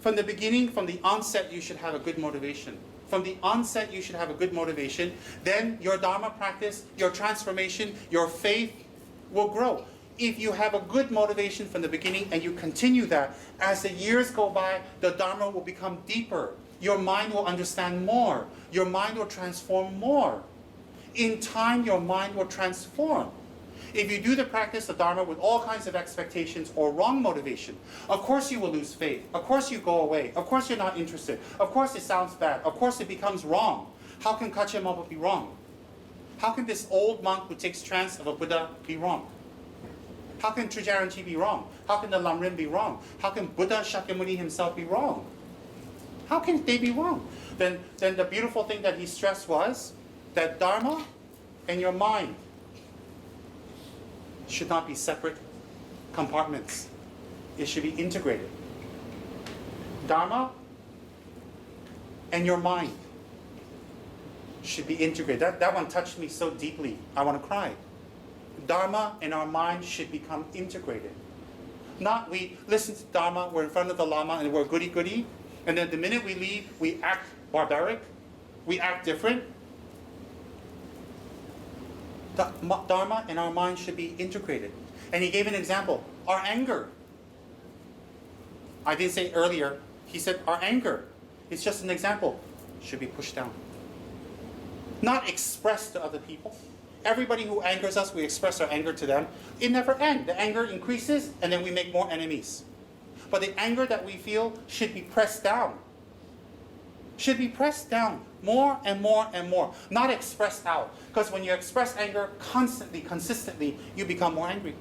From the beginning, from the onset, you should have a good motivation. From the onset, you should have a good motivation. Then your Dharma practice, your transformation, your faith will grow. If you have a good motivation from the beginning and you continue that, as the years go by, the Dharma will become deeper. Your mind will understand more. Your mind will transform more. In time, your mind will transform. If you do the practice of Dharma with all kinds of expectations or wrong motivation, of course you will lose faith. Of course you go away. Of course you're not interested. Of course it sounds bad. Of course it becomes wrong. How can Kache Marpo be wrong? How can this old monk who takes trance of a Buddha be wrong? How can Trijaranchi be wrong? How can the Lamrim be wrong? How can Buddha Shakyamuni himself be wrong? How can they be wrong? Then the beautiful thing that he stressed was that Dharma and your mind should not be separate compartments. It should be integrated. Dharma and your mind should be integrated. That one touched me so deeply, I want to cry. Dharma and our mind should become integrated. Not we listen to Dharma, we're in front of the Lama and we're goody-goody, and then the minute we leave, we act barbaric, we act different. Dharma and our mind should be integrated. And he gave an example, our anger. I didn't say earlier, he said our anger, it's just an example, should be pushed down. Not expressed to other people. Everybody who angers us, we express our anger to them. It never ends. The anger increases and then we make more enemies. But the anger that we feel should be pressed down. Should be pressed down more and more and more, not expressed out. Because when you express anger constantly, consistently, you become more angry.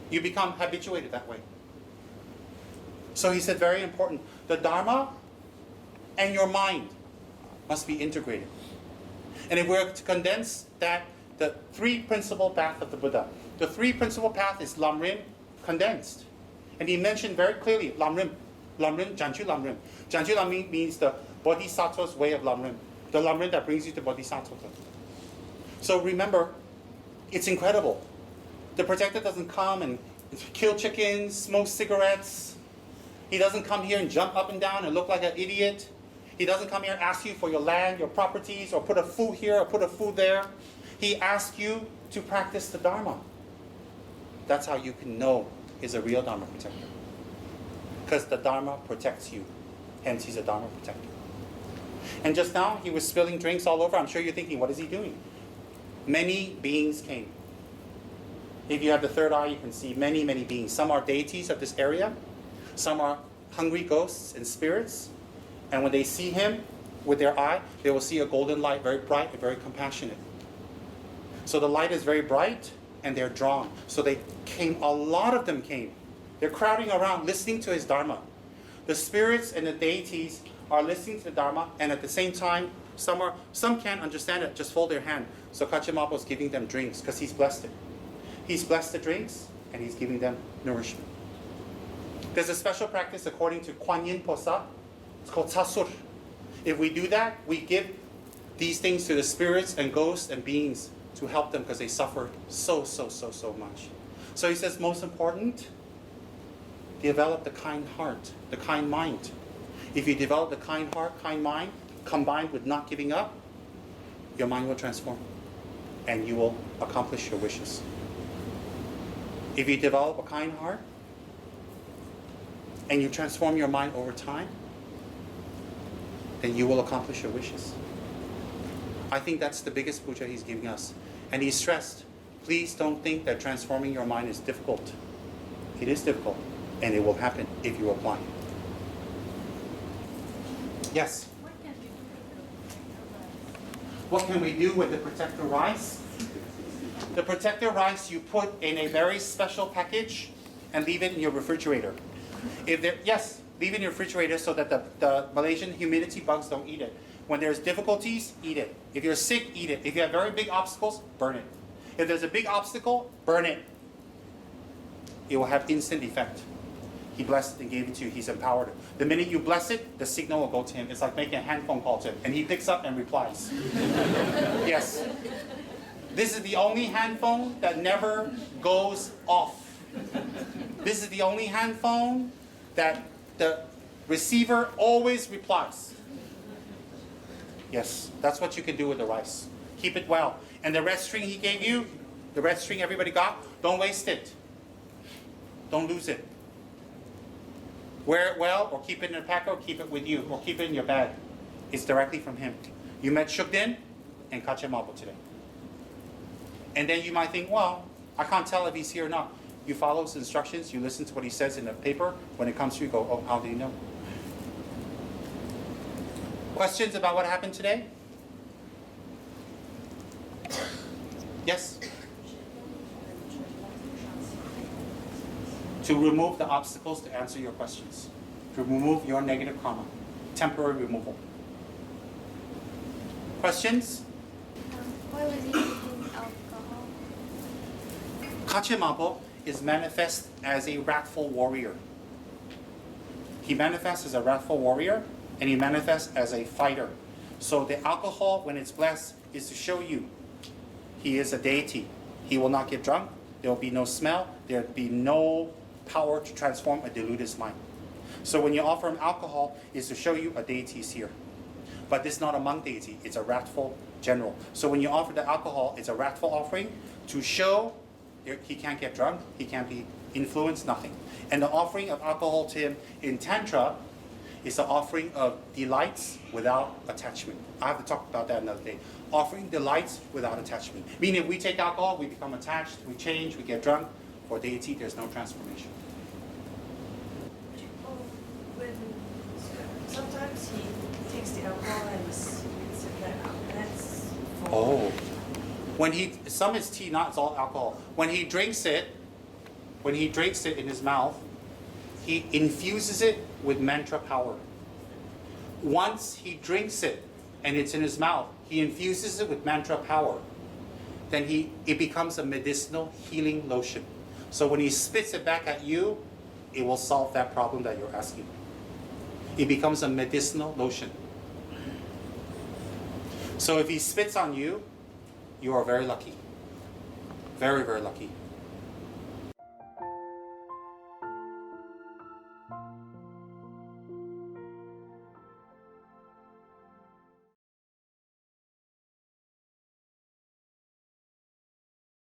You become habituated that way. So he said, very important, the Dharma and your mind must be integrated. And if we're to condense that, the three principal path of the Buddha, the three principal path is Lamrim condensed. And he mentioned very clearly, Lamrim, Janchu Lamrim. Janchu Lamrim means the Bodhisattva's way of Lamrim, the Lamrim that brings you to Bodhisattva. So remember, it's incredible. The protector doesn't come and kill chickens, smoke cigarettes. He doesn't come here and jump up and down and look like an idiot. He doesn't come here and ask you for your land, your properties, or put a food here or put a food there. He asks you to practice the Dharma. That's how you can know he's a real Dharma protector. Because the Dharma protects you. Hence, he's a Dharma protector. And just now, he was spilling drinks all over. I'm sure you're thinking, what is he doing? Many beings came. If you have the third eye, you can see many, many beings. Some are deities of this area. Some are hungry ghosts and spirits. And when they see him with their eye, they will see a golden light, very bright and very compassionate. So the light is very bright, and they're drawn. So they came, a lot of them came. They're crowding around, listening to his Dharma. The spirits and the deities are listening to the Dharma, and at the same time, some can't understand it, just fold their hand. So Kache Marpo is giving them drinks, because he's blessed it. He's blessed the drinks, and he's giving them nourishment. There's a special practice according to Kuan Yin Posa. It's called Tsasur. If we do that, we give these things to the spirits and ghosts and beings to help them because they suffer so much. So he says, most important, develop the kind heart, the kind mind. If you develop the kind heart, kind mind, combined with not giving up, your mind will transform and you will accomplish your wishes. If you develop a kind heart and you transform your mind over time, then you will accomplish your wishes. I think that's the biggest puja he's giving us. And he stressed, please don't think that transforming your mind is difficult. It is difficult, and it will happen if you apply. Yes? What can we do with the protector rice? The protector rice you put in a very special package and leave it in your refrigerator. Yes, leave it in your refrigerator so that the Malaysian humidity bugs don't eat it. When there's difficulties, eat it. If you're sick, eat it. If you have very big obstacles, burn it. If there's a big obstacle, burn it. It will have instant effect. He blessed it and gave it to you. He's empowered it. The minute you bless it, the signal will go to him. It's like making a hand phone call to him. And he picks up and replies. Yes. This is the only hand phone that never goes off. This is the only hand phone that Receiver always replies. Yes, that's what you can do with the rice. Keep it well. And the red string he gave you, the red string everybody got, don't waste it. Don't lose it. Wear it well, or keep it in a pack, or keep it with you, or keep it in your bag. It's directly from him. You met Shugden and Kache Marpo today. And then you might think, well, I can't tell if he's here or not. You follow his instructions, you listen to what he says in the paper. When it comes to you, go, oh, how do you know? Questions about what happened today? Yes? To remove the obstacles to answer your questions. To remove your negative karma. Temporary removal. Questions? Why was he using alcohol? Kache Marpo is manifest as a wrathful warrior. He manifests as a wrathful warrior, and he manifests as a fighter. So the alcohol, when it's blessed, is to show you he is a deity. He will not get drunk. There will be no smell. There will be no power to transform a deluded mind. So when you offer him alcohol, is to show you a deity is here. But this is not a monk deity. It's a wrathful general. So when you offer the alcohol, it's a wrathful offering to show he can't get drunk, he can't be influenced, nothing. And the offering of alcohol to him in Tantra is the offering of delights without attachment. I have to talk about that another day. Offering delights without attachment. Meaning if we take alcohol, we become attached, we change, we get drunk. For deity, there's no transformation. Sometimes he takes the alcohol and spits it back out. That's for Some is tea, not it's all alcohol. When he drinks it in his mouth, he infuses it with mantra power. Once he drinks it and it's in his mouth, he infuses it with mantra power. Then it becomes a medicinal healing lotion. So when he spits it back at you, it will solve that problem that you're asking. It becomes a medicinal lotion. So if he spits on you, you are very lucky. Very, very lucky.